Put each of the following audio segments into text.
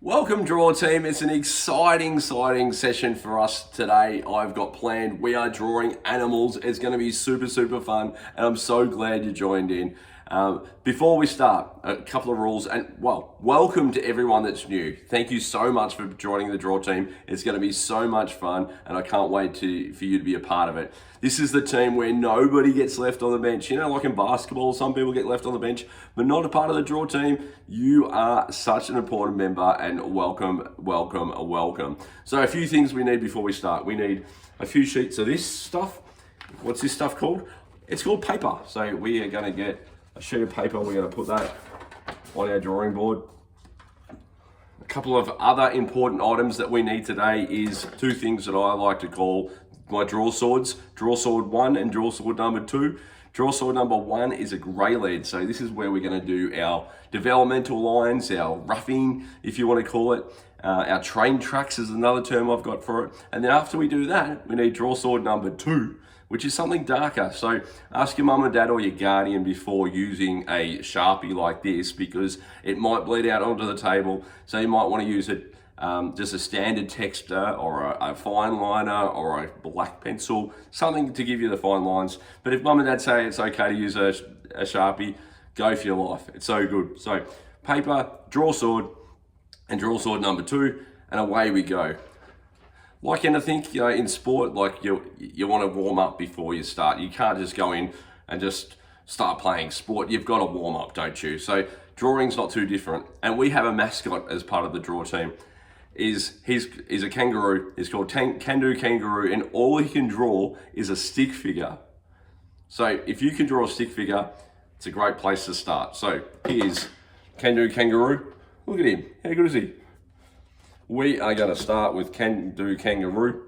Welcome, Draw Team. It's an exciting session for us today. I've got planned. We are drawing animals. It's going to be super fun, and I'm so glad you joined in. Before we start, a couple of rules, and welcome to everyone that's new. Thank you so much for joining the Draw Team. It's going to be so much fun, and I can't wait for you to be a part of it. This is the team where nobody gets left on the bench. You know, like in basketball, some people get left on the bench, but not a part of the Draw Team. You are such an important member, and welcome. So a few things we need before we start. We need a few sheets of this stuff. What's this stuff called? It's called paper. So we are going to get a sheet of paper. We're going to put that on our drawing board. A couple of other important items that we need today is two things that I like to call my draw swords. Draw sword 1 and draw sword number 2. Draw sword number 1 is a grey lead. So this is where we're going to do our developmental lines, our roughing, if you want to call it. Our train tracks is another term I've got for it. And then after we do that, we need draw sword number 2, which is something darker. So ask your mum and dad or your guardian before using a Sharpie like this, because it might bleed out onto the table. So you might want to use it just a standard texter or a fine liner or a black pencil, something to give you the fine lines. But if mum and dad say it's okay to use a Sharpie, go for your life. It's so good. So paper, draw sword, and draw sword number 2, and away we go. Like anything, you know, in sport, like you want to warm up before you start. You can't just go in and just start playing sport. You've got to warm up, don't you? So drawing's not too different. And we have a mascot as part of the Draw Team. He's a kangaroo. He's called Can-Do Kangaroo, and all he can draw is a stick figure. So if you can draw a stick figure, it's a great place to start. So here's Can-Do Kangaroo. Look at him. How good is he? We are going to start with Can-Do Kangaroo.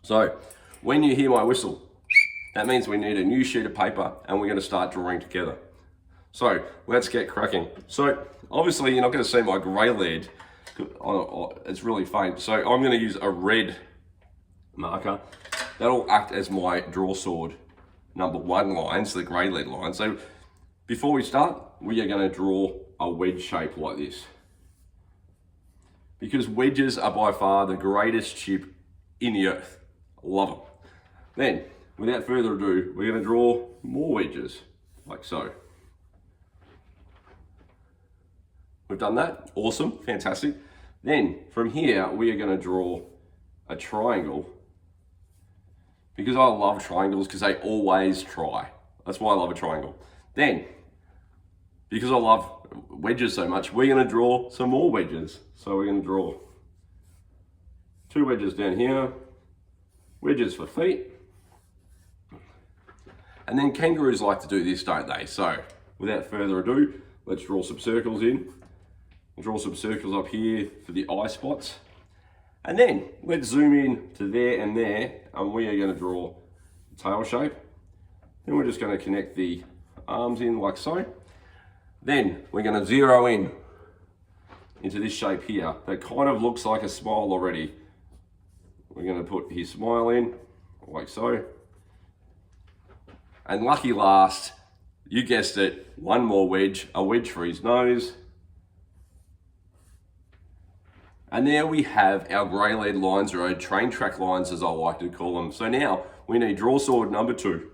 So when you hear my whistle, that means we need a new sheet of paper and we're going to start drawing together. So let's get cracking. So obviously you're not going to see my grey lead. It's really faint. So I'm going to use a red marker. That'll act as my draw sword number 1 lines, the grey lead line. So before we start, we are going to draw a wedge shape like this, because wedges are by far the greatest shape in the earth. Love them. Then, without further ado, we're going to draw more wedges, like so. We've done that. Awesome. Fantastic. Then, from here, we are going to draw a triangle, because I love triangles, because they always try. That's why I love a triangle. Then, because I love wedges so much, we're going to draw some more wedges. So we're going to draw 2 wedges down here, wedges for feet. And then kangaroos like to do this, don't they? So without further ado, let's draw some circles in. We'll draw some circles up here for the eye spots. And then let's zoom in to there and there, and we are going to draw a tail shape. Then we're just going to connect the arms in like so. Then we're going to zero in into this shape here that kind of looks like a smile already. We're going to put his smile in like so. And lucky last, you guessed it, one more wedge, a wedge for his nose. And there we have our grey lead lines, or our train track lines as I like to call them. So now we need draw sword number 2.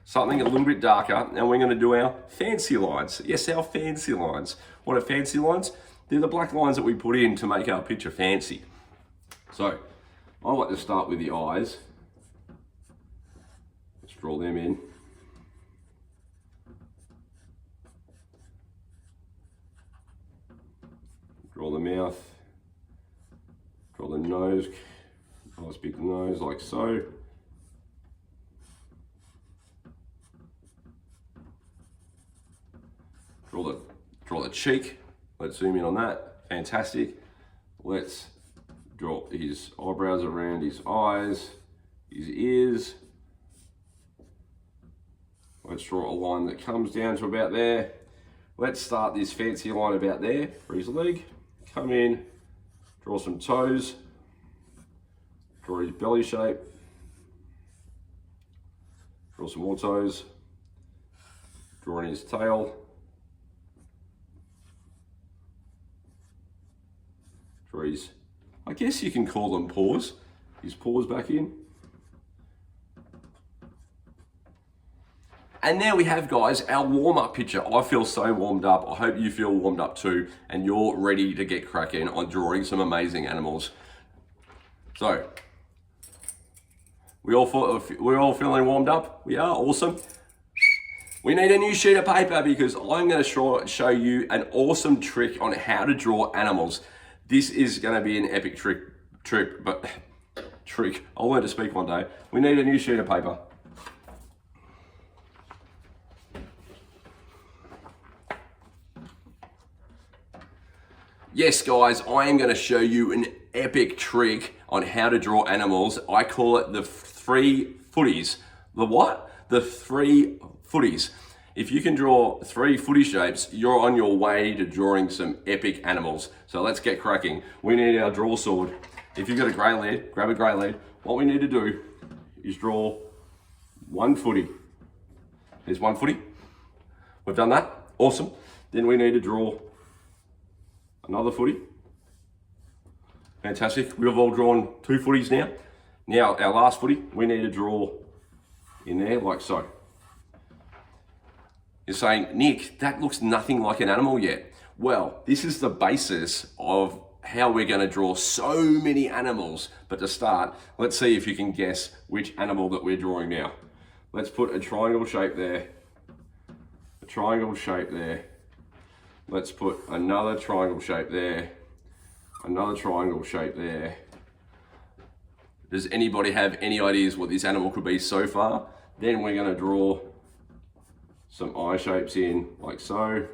Something a little bit darker, and we're going to do our fancy lines. Yes, our fancy lines. What are fancy lines? They're the black lines that we put in to make our picture fancy. So I like to start with the eyes. Let's draw them in. Draw the mouth. Draw the nose. Nice big nose like so. Draw the cheek. Let's zoom in on that. Fantastic. Let's draw his eyebrows around his eyes, his ears. Let's draw a line that comes down to about there. Let's start this fancy line about there for his leg. Come in, draw some toes, draw his belly shape, draw some more toes, draw in his tail, his, I guess you can call them paws. His paws back in. And there we have, guys, our warm-up picture. I feel so warmed up. I hope you feel warmed up too, and you're ready to get cracking on drawing some amazing animals. So, we're all feeling warmed up? We are, awesome. We need a new sheet of paper because I'm going to show you an awesome trick on how to draw animals. This is going to be an epic trick. I'll learn to speak one day. We need a new sheet of paper. Yes, guys, I am going to show you an epic trick on how to draw animals. I call it the 3 footies. The what? The 3 footies. If you can draw 3 footy shapes, you're on your way to drawing some epic animals. So let's get cracking. We need our draw sword. If you've got a grey lead, grab a grey lead. What we need to do is draw 1 footy. There's 1 footy. We've done that. Awesome. Then we need to draw another footy. Fantastic. We've all drawn 2 footies now. Now, our last footy, we need to draw in there like so. You're saying, Nick, that looks nothing like an animal yet. Well, this is the basis of how we're going to draw so many animals. But to start, let's see if you can guess which animal that we're drawing now. Let's put a triangle shape there. A triangle shape there. Let's put another triangle shape there. Another triangle shape there. Does anybody have any ideas what this animal could be so far? Then we're going to draw some eye shapes in like so.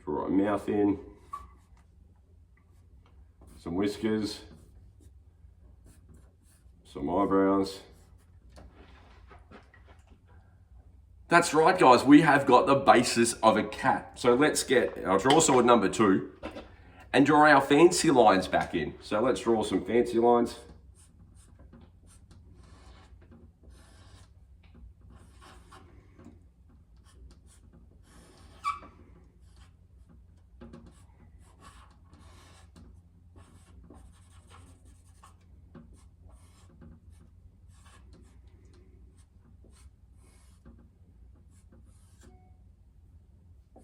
Draw a mouth in. Some whiskers. Some eyebrows. That's right, guys, we have got the basis of a cat. So let's get our draw sword number 2 and draw our fancy lines back in. So let's draw some fancy lines.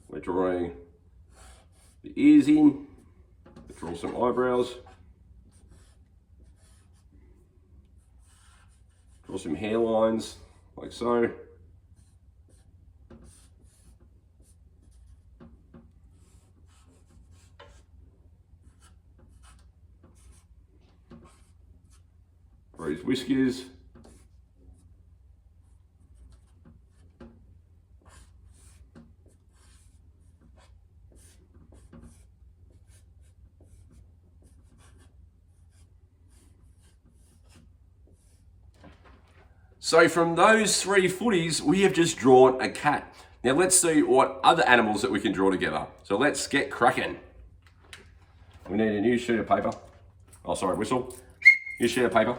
We're drawing the ears in, draw some eyebrows, draw some hairlines like so. For his whiskers. So from those 3 footies, we have just drawn a cat. Now let's see what other animals that we can draw together. So let's get cracking. We need a new sheet of paper. Oh, sorry, whistle. New sheet of paper.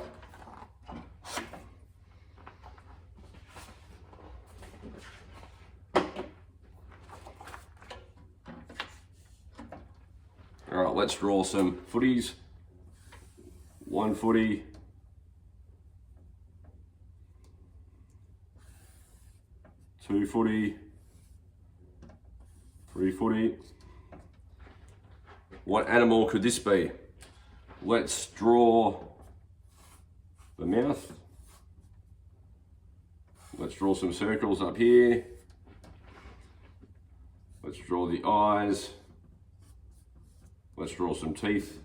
All right, let's draw some footies. 1 footy. 2 footy, 3 footy. What animal could this be? Let's draw the mouth. Let's draw some circles up here. Let's draw the eyes. Let's draw some teeth.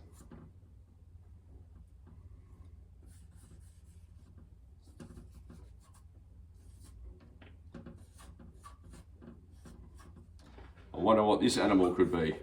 I wonder what this animal could be.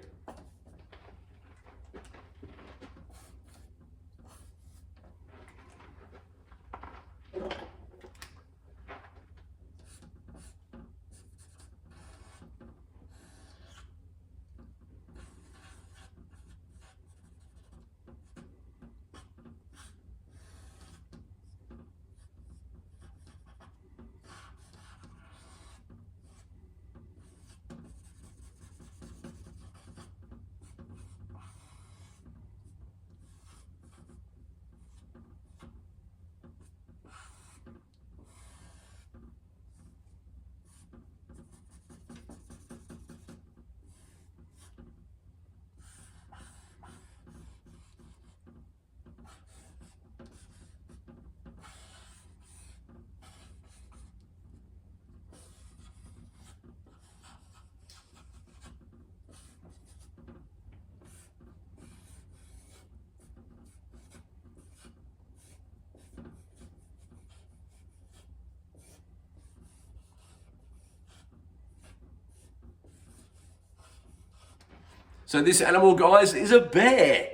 So this animal, guys, is a bear.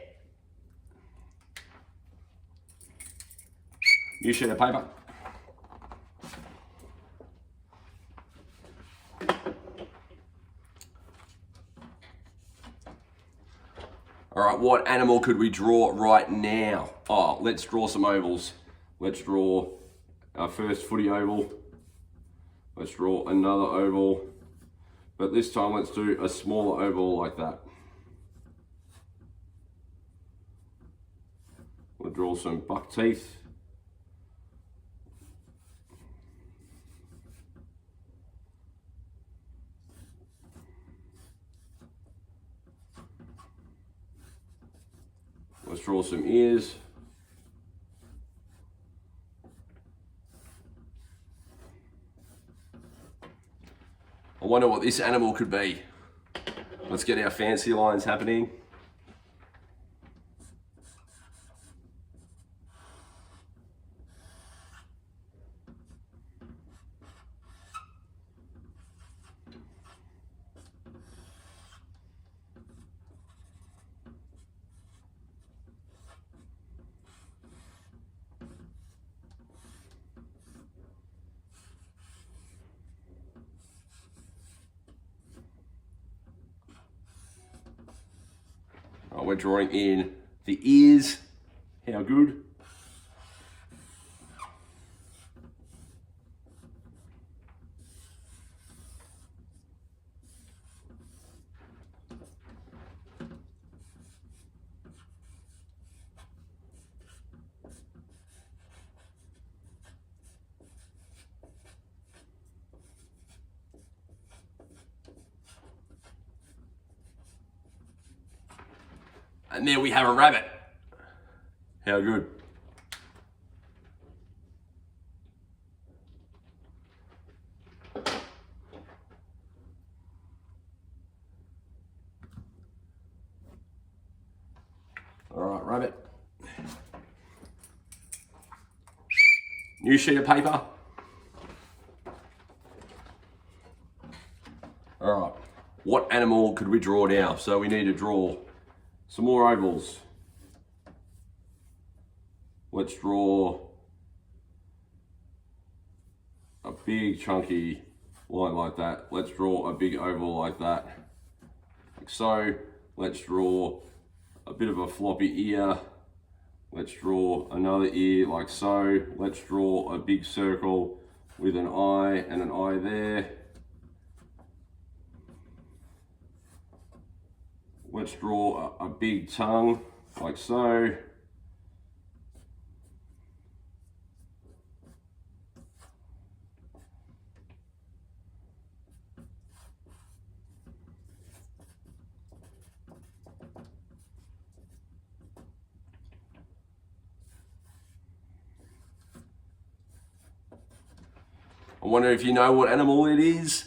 New sheet of paper. All right, what animal could we draw right now? Oh, let's draw some ovals. Let's draw our first footy oval. Let's draw another oval. But this time let's do a smaller oval like that. We'll draw some buck teeth. Let's draw some ears. I wonder what this animal could be. Let's get our fancy lines happening. Right, we're drawing in the ears. How good? And there we have a rabbit. How good? All right, rabbit. New sheet of paper. All right, what animal could we draw now? So we need to draw some more ovals. Let's draw a big chunky line like that. Let's draw a big oval like that. Like so. Let's draw a bit of a floppy ear. Let's draw another ear like so. Let's draw a big circle with an eye and an eye there. Let's draw a big tongue like so. I wonder if you know what animal it is.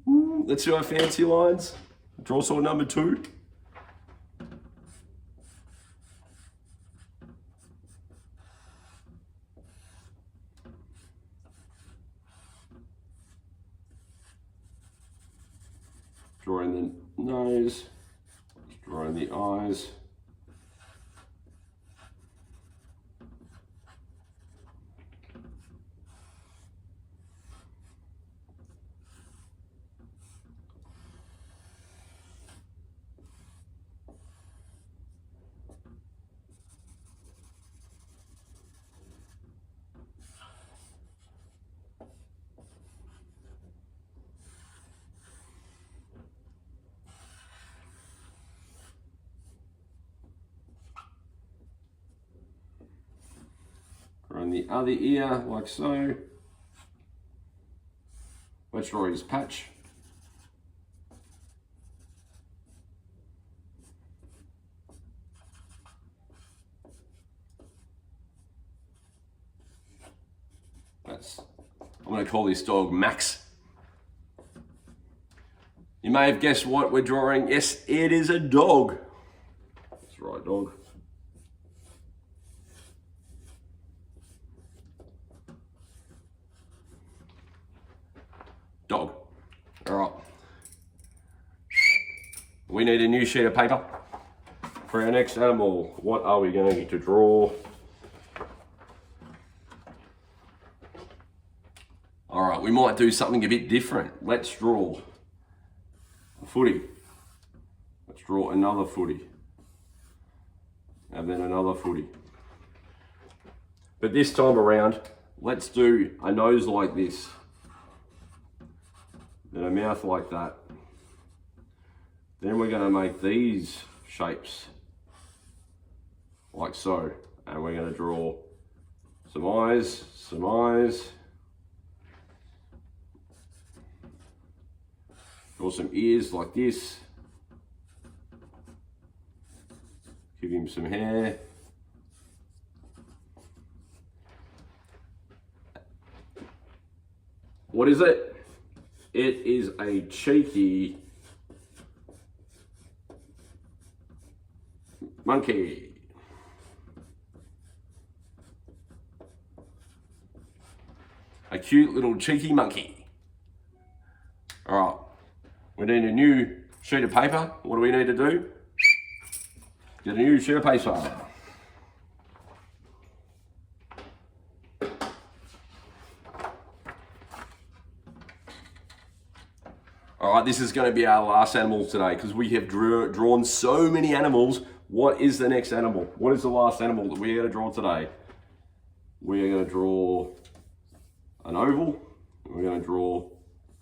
Ooh, let's do our fancy lines. Draw sword number 2. Drawing the nose, drawing the eyes. Drawing the other ear like so. Let's draw his patch. I'm going to call this dog Max. You may have guessed what we're drawing. Yes, it is a dog. That's right, dog. Dog. All right. We need a new sheet of paper for our next animal. What are we going to draw? All right, we might do something a bit different. Let's draw a footy. Let's draw another footy. And then another footy. But this time around, let's do a nose like this. Then a mouth like that. Then we're going to make these shapes like so. And we're going to draw some eyes, some eyes. Draw some ears like this. Give him some hair. What is it? It is a cheeky monkey. A cute little cheeky monkey. All right, we need a new sheet of paper. What do we need to do? Get a new sheet of paper. All right, this is going to be our last animal today because we have drawn so many animals. What is the next animal? What is the last animal that we're going to draw today? We are going to draw an oval. We're going to draw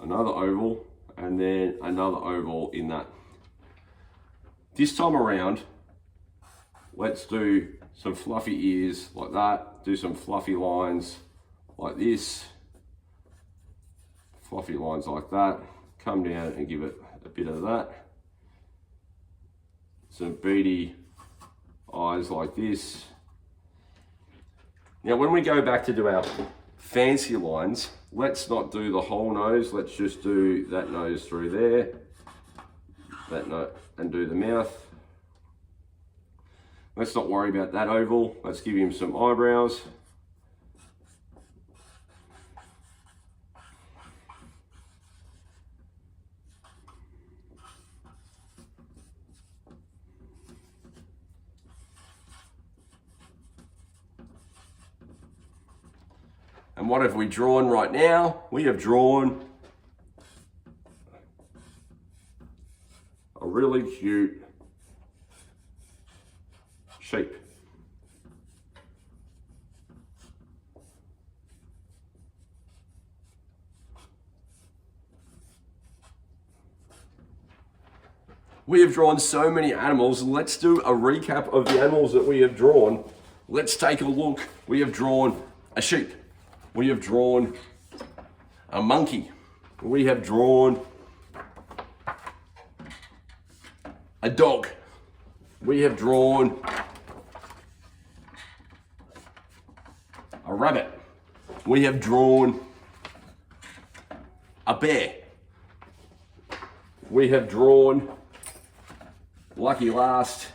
another oval and then another oval in that. This time around, let's do some fluffy ears like that. Do some fluffy lines like this. Fluffy lines like that. Come down and give it a bit of that. Some beady eyes like this. Now when we go back to do our fancy lines, let's not do the whole nose. Let's just do that nose through there. That nose, and do the mouth. Let's not worry about that oval. Let's give him some eyebrows. And what have we drawn right now? We have drawn a really cute sheep. We have drawn so many animals. Let's do a recap of the animals that we have drawn. Let's take a look. We have drawn a sheep. We have drawn a monkey. We have drawn a dog. We have drawn a rabbit. We have drawn a bear. We have drawn, lucky last,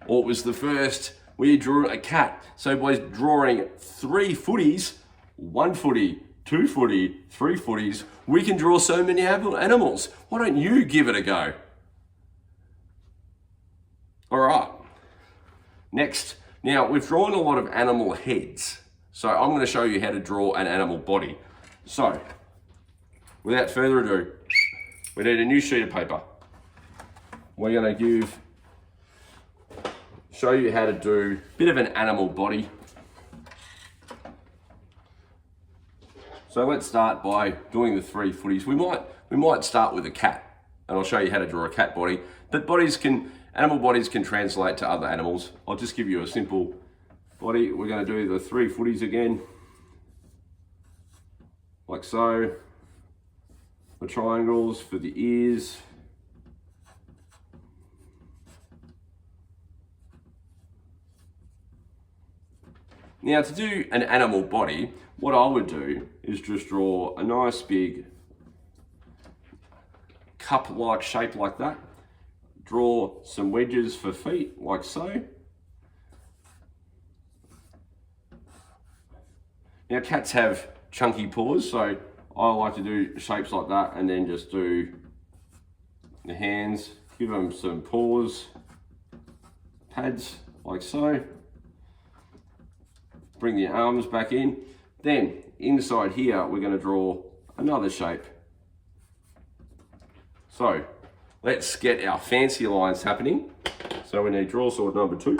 or it was the first, we drew a cat. So by drawing 3 footies, 1 footy, 2 footy, 3 footies, we can draw so many animals. Why don't you give it a go? All right. Next, now we've drawn a lot of animal heads. So I'm going to show you how to draw an animal body. So, without further ado, we need a new sheet of paper. We're going to show you how to do a bit of an animal body. So let's start by doing the 3 footies. We might start with a cat, and I'll show you how to draw a cat body. But animal bodies can translate to other animals. I'll just give you a simple body. We're going to do the 3 footies again, like so. The triangles for the ears. Now to do an animal body, what I would do is just draw a nice big cup-like shape like that. Draw some wedges for feet like so. Now cats have chunky paws, so I like to do shapes like that and then just do the hands Give them some paws, pads like so. Bring the arms back in. Then inside here, we're going to draw another shape. So let's get our fancy lines happening. So we need draw sword number 2,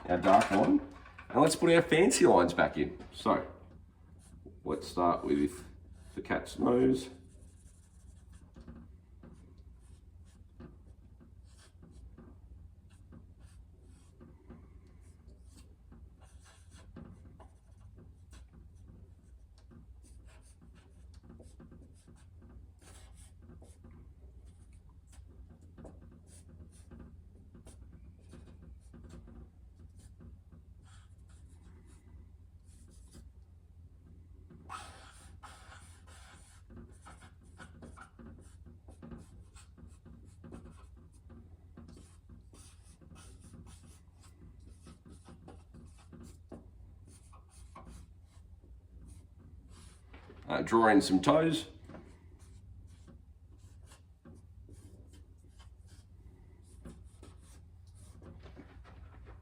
our dark line, and let's put our fancy lines back in. So let's start with the cat's nose. Draw in some toes.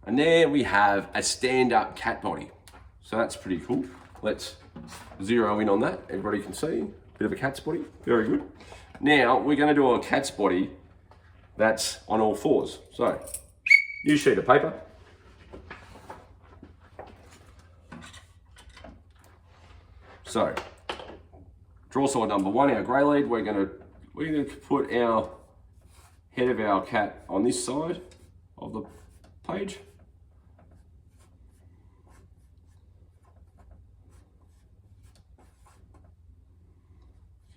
And there we have a stand-up cat body. So that's pretty cool. Let's zero in on that. Everybody can see, bit of a cat's body, very good. Now we're gonna do a cat's body that's on all fours. So, new sheet of paper. So, draw sword number 1, our grey lead. We're gonna put our head of our cat on this side of the page.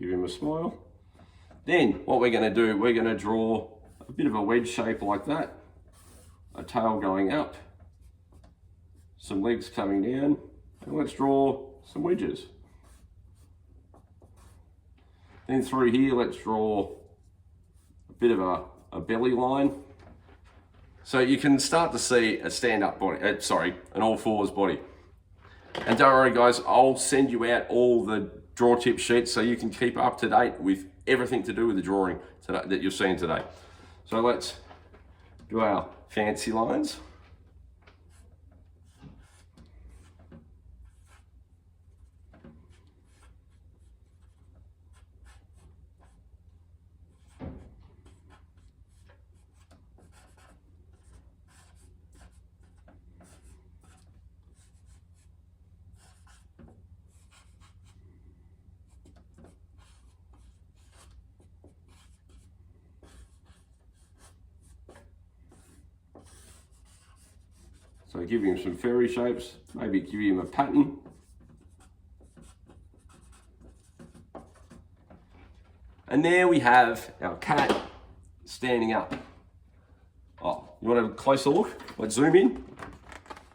Give him a smile. Then what we're gonna do, we're gonna draw a bit of a wedge shape like that. A tail going up, some legs coming down, and let's draw some wedges. Then through here, let's draw a bit of a belly line. So you can start to see a stand-up body, an all-fours body. And don't worry guys, I'll send you out all the draw tip sheets so you can keep up to date with everything to do with the drawing today, that you're seeing today. So let's do our fancy lines. So give him some fairy shapes, maybe give him a pattern. And there we have our cat standing up. Oh, you want a closer look? Let's zoom in.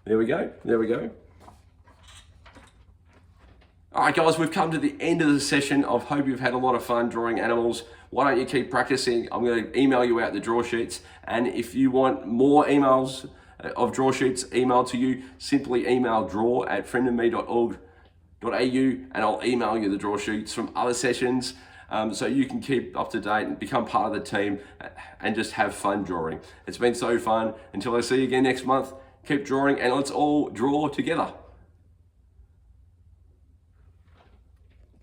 There we go, there we go. All right guys, we've come to the end of the session. I hope you've had a lot of fun drawing animals. Why don't you keep practicing? I'm going to email you out the draw sheets. And if you want more emails of draw sheets emailed to you, simply email draw@friendandme.org.au and I'll email you the draw sheets from other sessions so you can keep up to date and become part of the team and just have fun drawing. It's been so fun. Until I see you again next month, keep drawing and let's all draw together.